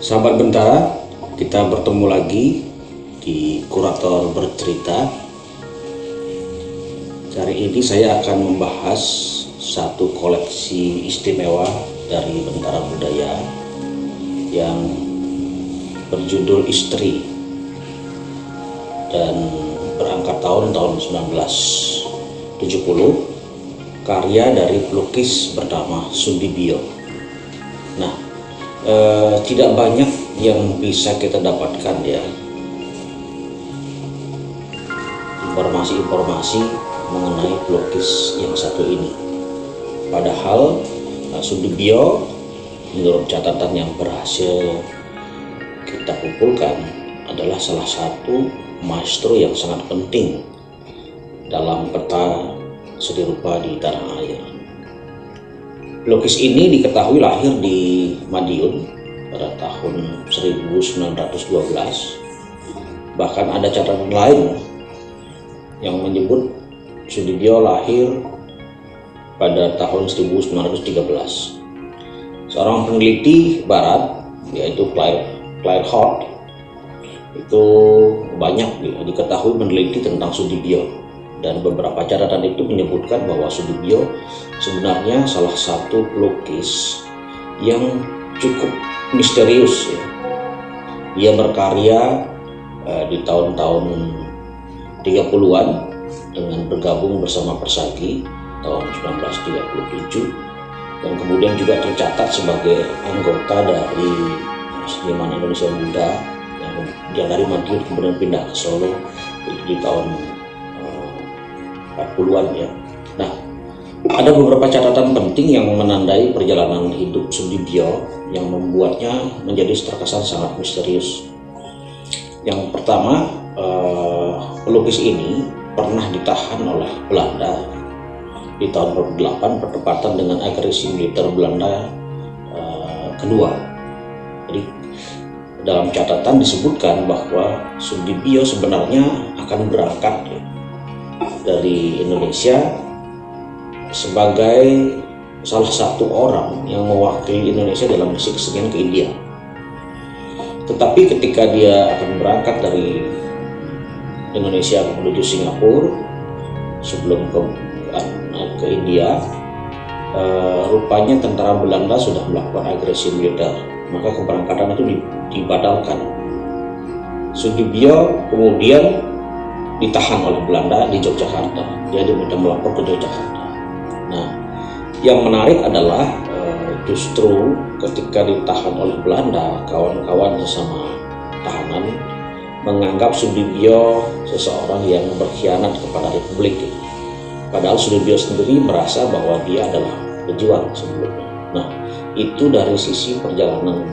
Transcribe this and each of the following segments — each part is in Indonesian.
Sahabat Bentara, kita bertemu lagi di Kurator Bercerita. Hari ini saya akan membahas satu koleksi istimewa dari Bentara Budaya yang berjudul Istri dan berangkat tahun 1970, karya dari pelukis bernama Sundibyo. Nah, tidak banyak yang bisa kita dapatkan ya informasi-informasi mengenai pelukis yang satu ini. Padahal Sundibyo menurut catatan yang berhasil kita kumpulkan adalah salah satu maestro yang sangat penting dalam peta seni rupa di tanah air. Pelukis ini diketahui lahir di Madiun pada tahun 1912. Bahkan ada catatan lain yang menyebut Sundibyo lahir pada tahun 1913. Seorang peneliti barat yaitu Claire Hort itu banyak diketahui meneliti tentang Sundibyo. Dan beberapa catatan itu menyebutkan bahwa Sundibyo sebenarnya salah satu pelukis yang cukup misterius ya. Dia berkarya di tahun-tahun 30-an dengan bergabung bersama Persagi tahun 1937, dan kemudian juga tercatat sebagai anggota dari Seniman Indonesia Muda yang dari Madiun kemudian pindah ke Solo di tahun 40-an ya. Nah, ada beberapa catatan penting yang menandai perjalanan hidup Sundibyo yang membuatnya menjadi terkesan sangat misterius. Yang pertama, pelukis ini pernah ditahan oleh Belanda di tahun 48 bertepatan dengan agresi militer Belanda kedua. Jadi dalam catatan disebutkan bahwa Sundibyo sebenarnya akan berangkat dari Indonesia sebagai salah satu orang yang mewakili Indonesia dalam misi kesenian ke India. Tetapi ketika dia akan berangkat dari Indonesia menuju Singapura sebelum ke India, rupanya tentara Belanda sudah melakukan agresi militer, maka keberangkatan itu dibatalkan. Sundibyo kemudian ditahan oleh Belanda di Yogyakarta. Dia diminta melapor ke Yogyakarta. Nah, yang menarik adalah justru ketika ditahan oleh Belanda, kawan-kawan sesama tahanan menganggap Sundibyo seseorang yang berkhianat kepada Republik. Padahal Sundibyo sendiri merasa bahwa dia adalah pejuang sebelumnya. Nah, itu dari sisi perjalanan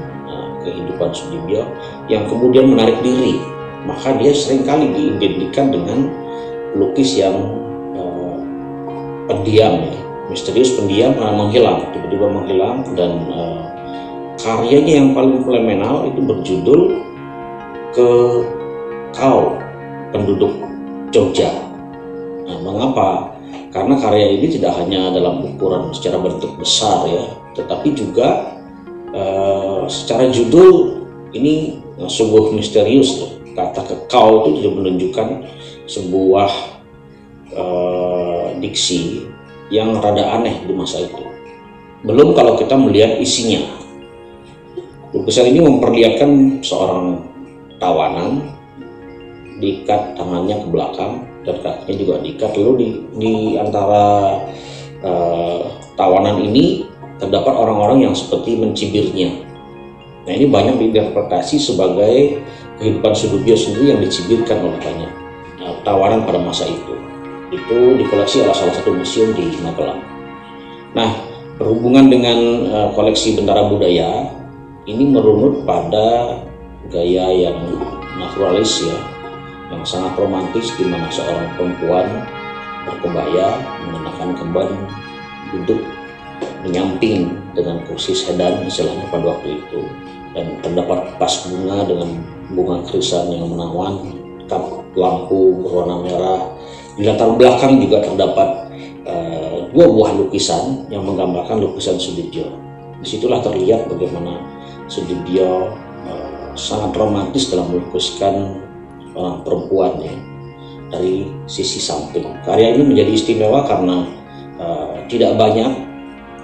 kehidupan Sundibyo yang kemudian menarik diri. Maka dia seringkali diidentikan dengan pelukis yang pendiam ya, misterius, pendiam, menghilang, tiba-tiba menghilang, dan karyanya yang paling fenomenal itu berjudul Kau Penduduk Jogja. Nah, mengapa? Karena karya ini tidak hanya dalam ukuran secara bentuk besar ya, tetapi juga secara judul ini sungguh misterius ya. Kata kekau itu tidak menunjukkan sebuah diksi yang rada aneh di masa itu. Belum kalau kita melihat isinya. Lukisan ini memperlihatkan seorang tawanan diikat tangannya ke belakang dan kakinya juga diikat. Lalu di antara tawanan ini terdapat orang-orang yang seperti mencibirnya. Nah, ini banyak diinterpretasi sebagai kehidupan Sundibyo sendiri yang dicibirkan oleh banyak tawanan pada masa itu. Itu dikoleksi oleh salah satu museum di Magelang. Nah, berhubungan dengan koleksi Bentara Budaya, ini merunut pada gaya yang naturalis ya, yang sangat romantis, di mana seorang perempuan berkebaya mengenakan kemban duduk menyamping dengan kursi sedan istilahnya pada waktu itu, dan terdapat vas bunga dengan bunga krisan yang menawan, lampu berwarna merah. Di latar belakang juga terdapat dua buah lukisan yang menggambarkan lukisan Sundibyo. Disitulah terlihat bagaimana Sundibyo sangat romantis dalam melukiskan orang perempuan ya, dari sisi samping. Karya ini menjadi istimewa karena tidak banyak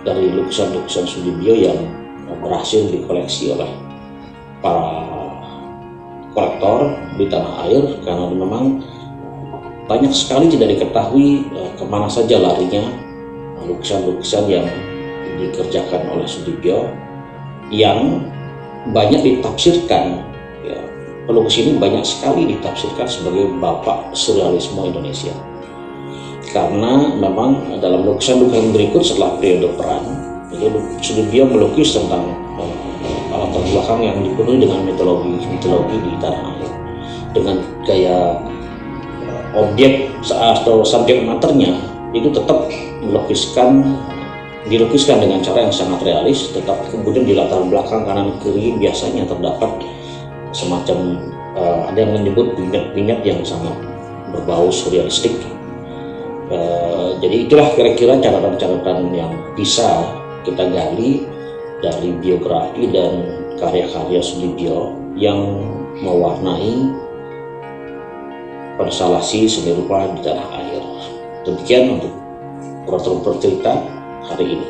dari lukisan-lukisan Sudibyo yang berhasil dikoleksi oleh para kolektor di tanah air, karena memang banyak sekali tidak diketahui kemana saja larinya lukisan-lukisan yang dikerjakan oleh Sudibyo, yang banyak ditafsirkan ya, pelukis ini banyak sekali ditafsirkan sebagai bapak surrealisme Indonesia, karena memang dalam lukisan-lukisan berikut setelah periode perang itu Sudibyo melukis tentang latar belakang yang dipenuhi dengan mitologi di tanah air, dengan gaya objek atau subjek maternya itu tetap dilukiskan dengan cara yang sangat realis, tetapi kemudian di latar belakang kanan kiri biasanya terdapat semacam ada yang menyebut vignette yang sangat berbau surrealistik. Jadi itulah kira-kira catatan-catatan yang bisa kita gali dari biografi dan karya-karya Sudibyo yang mewarnai konstelasi seni rupa di tanah air. Demikian untuk Kurator Bercerita hari ini.